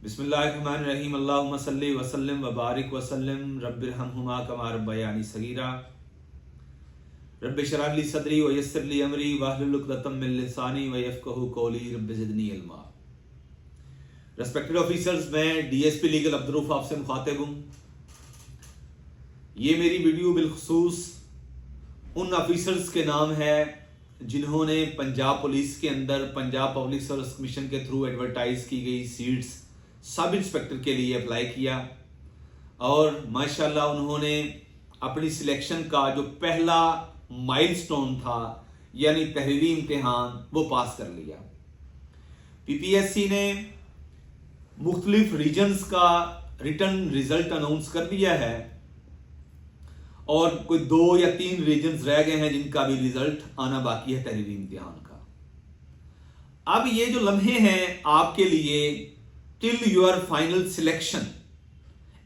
बिस्मिल्लाहिर्रहमानिर्रहीम अल्लाहुम्मा सल्ली वसल्लिम वबारिक वसल्लिम रब्बिरहमहुमा कमा रब्बयानी सगीरा रब्बि इश्रह ली सदरी व यस्सिर ली अमरी वहलुल उक़दतम मिन लिसानी व यफ़क़हू क़ौली रब्बि ज़िदनी इल्मा। रेस्पेक्टेड ऑफिसर्स, मैं डीएसपी लीगल अब्दुर्रऊफ़ आपसे मुखातिब हूँ। ये मेरी वीडियो बिलखुसूस उन ऑफिसर्स के नाम है जिन्होंने पंजाब पुलिस के अंदर पंजाब पब्लिक सर्विस कमीशन के थ्रू एडवर्टाइज की गई सीट्स सब इंस्पेक्टर के लिए अप्लाई किया और माशाल्लाह उन्होंने अपनी सिलेक्शन का जो पहला माइलस्टोन था यानी तहरीरी इम्तिहान वो पास कर लिया। पीपीएससी ने मुख्तलिफ रीजन्स का रिटर्न रिजल्ट अनाउंस कर दिया है और कोई 2 या 3 रीजन्स रह गए हैं जिनका भी रिजल्ट आना बाकी है तहरीरी इम्तिहान का। अब ये जो लम्हे हैं आपके लिए till your final selection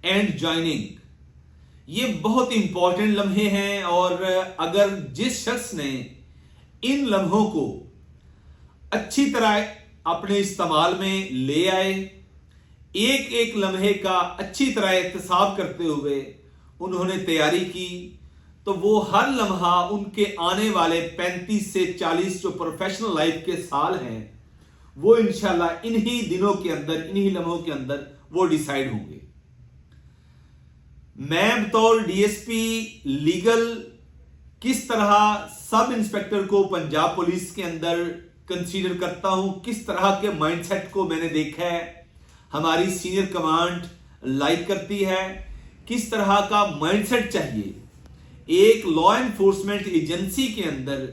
and joining, ये बहुत इंपॉर्टेंट लम्हे हैं और अगर जिस शख्स ने इन लम्हों को अच्छी तरह अपने इस्तेमाल में ले आए, एक एक लम्हे का अच्छी तरह एहतसाब करते हुए उन्होंने तैयारी की, तो वो हर लम्हा उनके आने वाले 35 से 40 जो प्रोफेशनल लाइफ के साल हैं वो इंशाल्लाह इन्हीं दिनों के अंदर, इन्हीं लम्हों के अंदर वो डिसाइड होंगे। मैं बतौर डीएसपी लीगल किस तरह सब इंस्पेक्टर को पंजाब पुलिस के अंदर कंसीडर करता हूं, किस तरह के माइंडसेट को मैंने देखा है, हमारी सीनियर कमांड लाइक करती है, किस तरह का माइंडसेट चाहिए एक लॉ एनफोर्समेंट एजेंसी के अंदर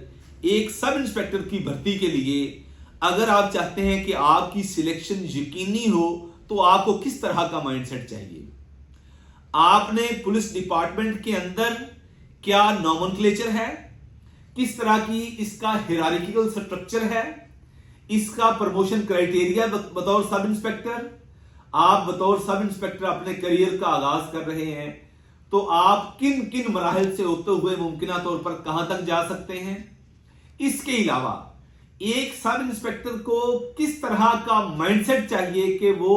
एक सब इंस्पेक्टर की भर्ती के लिए। अगर आप चाहते हैं कि आपकी सिलेक्शन यकीनी हो तो आपको किस तरह का माइंडसेट चाहिए। आपने पुलिस डिपार्टमेंट के अंदर क्या नॉमेनक्लेचर है, किस तरह की इसका हिरार्किकल स्ट्रक्चर है, इसका प्रमोशन क्राइटेरिया बतौर सब इंस्पेक्टर, आप बतौर सब इंस्पेक्टर अपने करियर का आगाज कर रहे हैं तो आप किन किन मराहिल से होते हुए मुमकिन तौर पर कहां तक जा सकते हैं। इसके अलावा एक सब इंस्पेक्टर को किस तरह का माइंडसेट चाहिए कि वो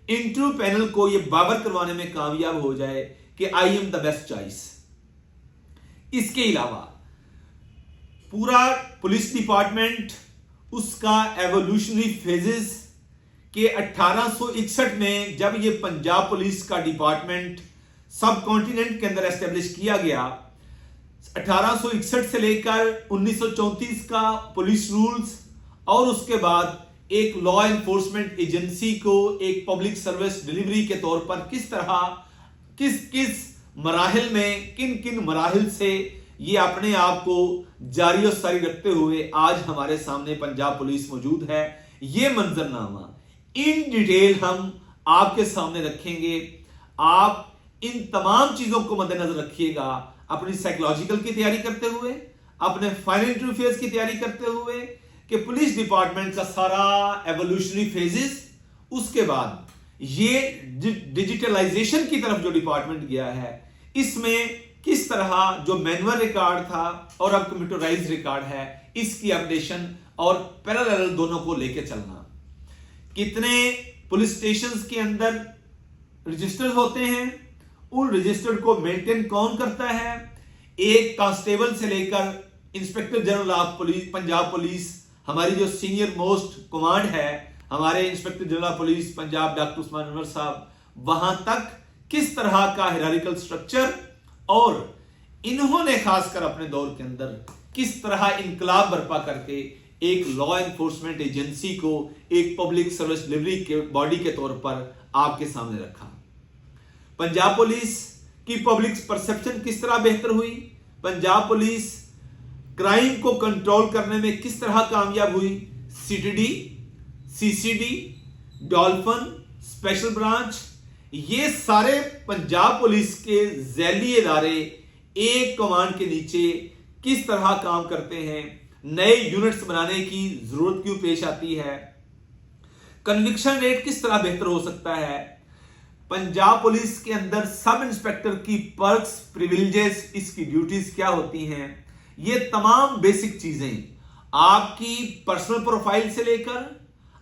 इंटरव्यू पैनल को ये बावर करवाने में कामयाब हो जाए कि I am the best choice. इसके अलावा पूरा पुलिस डिपार्टमेंट उसका एवोल्यूशनरी फेजेस के 1861 में जब ये पंजाब पुलिस का डिपार्टमेंट सब कॉन्टिनेंट के अंदर एस्टेब्लिश किया गया, 1861 से लेकर 1934 का पुलिस रूल्स और उसके बाद एक लॉ एनफोर्समेंट एजेंसी को एक पब्लिक सर्विस डिलीवरी के तौर पर किस तरह किस मराहिल में किन किन मराहिल से ये अपने आप को जारी और सारी रखते हुए आज हमारे सामने पंजाब पुलिस मौजूद है। ये मंजरनामा इन डिटेल हम आपके सामने रखेंगे। आप इन तमाम चीजों को मद्देनजर रखिएगा, अपनी साइकोलॉजिकल की तैयारी करते हुए, अपने फाइनल इंटरव्यू फेज की तैयारी करते हुए कि पुलिस डिपार्टमेंट का सारा एवोल्यूशनरी फेजेस, उसके बाद ये डिजिटलाइजेशन की तरफ जो डिपार्टमेंट गया है इसमें किस तरह जो मैनुअल रिकॉर्ड था और अब कंप्यूटराइज्ड रिकॉर्ड है इसकी अपडेशन और पैरेलल दोनों को लेकर चलना। कितने पुलिस स्टेशंस के अंदर रजिस्टर्स होते हैं, उन रजिस्टर को मेंटेन कौन करता है, एक कांस्टेबल से लेकर inspector general of police Punjab police, हमारी जो सीनियर मोस्ट कमांड है हमारे inspector general police Punjab doctor Usman Anwar साहब, वहां तक किस तरह का हिरार्किकल स्ट्रक्चर और इन्होंने खासकर अपने दौर के अंदर किस तरह इनकलाब बर्पा करके एक लॉ एनफोर्समेंट एजेंसी को एक पब्लिक सर्विस डिलीवरी के बॉडी के तौर पर आपके सामने रखा। पंजाब पुलिस की पब्लिक परसेप्शन किस तरह बेहतर हुई, पंजाब पुलिस क्राइम को कंट्रोल करने में किस तरह कामयाब हुई, CTD, CCD, dolphin, special branch, ये सारे पंजाब पुलिस के झैली इदारे एक कमांड के नीचे किस तरह काम करते हैं, नए यूनिट्स बनाने की जरूरत क्यों पेश आती है, कन्विक्शन रेट किस तरह बेहतर हो सकता है, पंजाब पुलिस के अंदर सब इंस्पेक्टर की पर्क्स, प्रिविलेजेस, इसकी ड्यूटीज क्या होती हैं, ये तमाम बेसिक चीजें आपकी पर्सनल प्रोफाइल से लेकर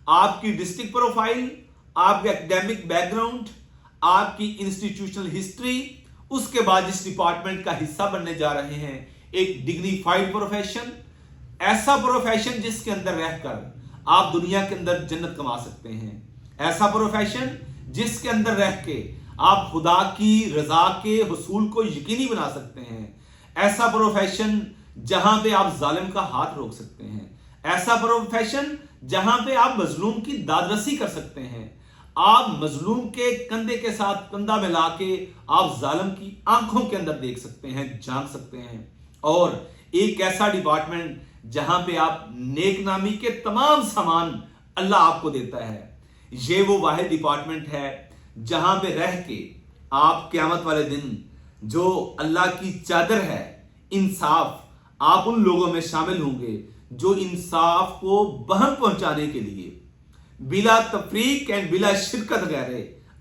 आपकी डिस्ट्रिक्ट प्रोफाइल आपका एकेडमिक बैकग्राउंड, आपकी इंस्टीट्यूशनल हिस्ट्री, उसके बाद जिस डिपार्टमेंट का हिस्सा बनने जा रहे हैं, एक डिग्निफाइड प्रोफेशन, ऐसा प्रोफेशन जिसके अंदर रहकर आप दुनिया के अंदर जन्नत कमा सकते हैं, ऐसा प्रोफेशन जिसके अंदर रह के आप खुदा की रजा के हुसूल को यकीनी बना सकते हैं, ऐसा प्रोफेशन जहां पे आप जालिम का हाथ रोक सकते हैं, ऐसा प्रोफेशन जहां पे आप मजलूम की दादरसी कर सकते हैं, आप मजलूम के कंधे के साथ कंधा मिला के आप जालिम की आंखों के अंदर देख सकते हैं, झांक सकते हैं, और एक ऐसा डिपार्टमेंट जहां पे आप नेक नामी के तमाम सामान अल्लाह आपको देता है। ये वो वाहिद डिपार्टमेंट है जहां पे रह के आप क़यामत वाले दिन जो अल्लाह की चादर है इंसाफ, आप उन लोगों में शामिल होंगे जो इंसाफ को बहम पहुंचाने के लिए बिला तफरीक एंड बिला शिरकत गैर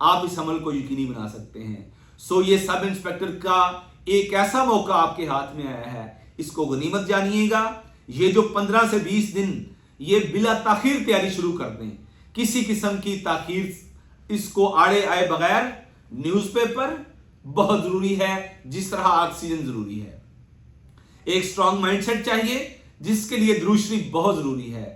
आप इस अमल को यकीनी बना सकते हैं। सो ये सब इंस्पेक्टर का एक ऐसा मौका आपके हाथ में आया है, इसको गनीमत जानिएगा। ये जो 15 से 20 दिन ये बिला ताखीर तैयारी शुरू कर दें, किसी किस्म की ताखीर इसको आड़े आए बगैर न्यूज़पेपर बहुत जरूरी है, जिस तरह ऑक्सीजन जरूरी है। एक स्ट्रॉन्ग माइंडसेट चाहिए जिसके लिए दुरूद शरीफ बहुत जरूरी है।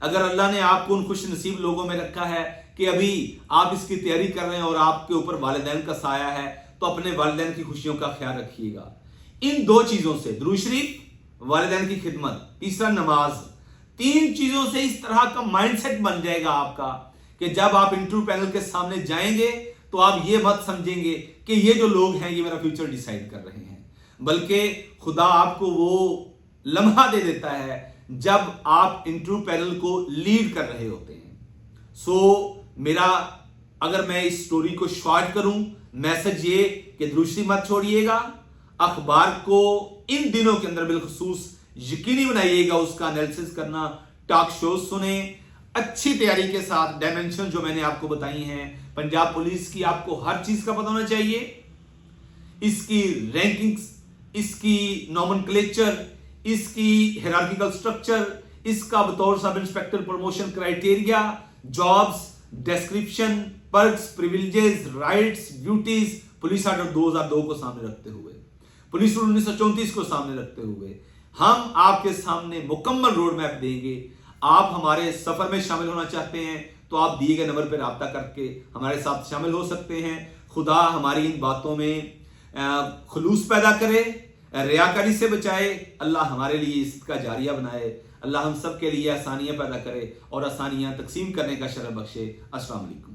अगर अल्लाह ने आपको उन खुश नसीब लोगों में रखा है कि अभी आप इसकी तैयारी कर रहे हैं और आपके ऊपर वालिदैन का साया है, तो अपने वालिदैन की खुशियों का ख्याल रखिएगा। इन दो चीजों से, दुरूद शरीफ, वालिदैन की खिदमत, तीसरा नमाज, 3 चीजों से इस तरह का माइंडसेट बन जाएगा आपका कि जब आप इंटरव्यू पैनल के सामने जाएंगे तो आप ये मत समझेंगे कि ये जो लोग हैं ये मेरा फ्यूचर डिसाइड कर रहे हैं, बल्कि खुदा आपको वो लम्हा दे देता है जब आप इंटरव्यू पैनल को लीड कर रहे होते हैं। मेरा अगर मैं इस स्टोरी को शॉर्ट करूं, मैसेज ये कि दुरूद शरीफ मत छोड़िएगा, अखबार को इन दिनों के अंदर बिलखुसूस यकीनी बनाइएगा उसका एनालिसिस करना, टॉक शोज सुने, अच्छी तैयारी के साथ डायमेंशन जो मैंने आपको बताई हैं पंजाब पुलिस की, आपको हर चीज का पता होना चाहिए, इसकी रैंकिंग्स, इसकी नॉमेनक्लेचर, इसकी हायरार्किकल स्ट्रक्चर, इसका बतौर sub inspector promotion criteria, jobs description, perks, privileges, rights, duties, police order 2002 को सामने रखते हुए, पुलिस रूल 1934 को सामने रखते हुए हम आपके सामने मुकम्मल रोड मैप देंगे। आप हमारे सफर में शामिल होना चाहते हैं तो आप दिए गए नंबर पर राब्ता करके हमारे साथ शामिल हो सकते हैं। खुदा हमारी इन बातों में खुलूस पैदा करे, रियाकारी से बचाए, अल्लाह हमारे लिए इसका जारिया बनाए, अल्लाह हम सब के लिए आसानियां पैदा करे और आसानियां तकसीम करने का शरफ बख्शे। अस्सलाम वालेकुम।